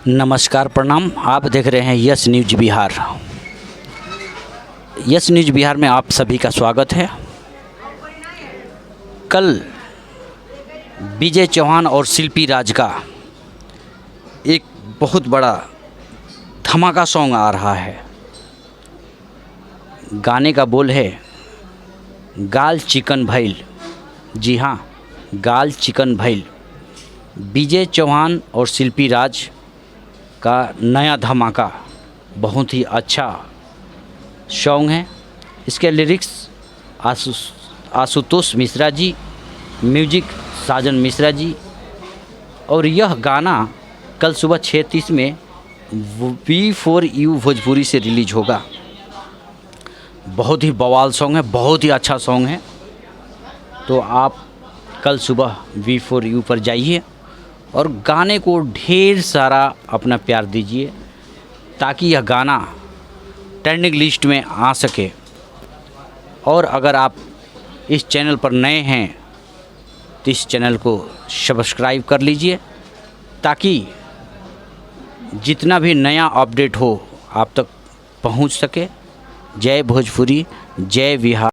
नमस्कार, प्रणाम। आप देख रहे हैं yes news Bihar. Yes news Bihar में आप सभी का स्वागत है। कल विजय चौहान और शिल्पी राज का एक बहुत बड़ा धमाका सॉन्ग आ रहा है। गाने का बोल है गाल चिकन भइल। जी हाँ, गाल चिकन भइल। विजय चौहान और शिल्पी राज का नया धमाका बहुत ही अच्छा सॉन्ग है। इसके लिरिक्स आशुतोष मिश्रा जी, म्यूजिक साजन मिश्रा जी। और यह गाना कल सुबह 6:30 में V4U भोजपुरी से रिलीज होगा। बहुत ही बवाल सॉन्ग है, बहुत ही अच्छा सॉन्ग है। तो आप कल सुबह V4U पर जाइए और गाने को ढेर सारा अपना प्यार दीजिए ताकि यह गाना ट्रेंडिंग लिस्ट में आ सके। और अगर आप इस चैनल पर नए हैं तो इस चैनल को सब्सक्राइब कर लीजिए ताकि जितना भी नया अपडेट हो आप तक पहुंच सके। जय भोजपुरी, जय बिहार।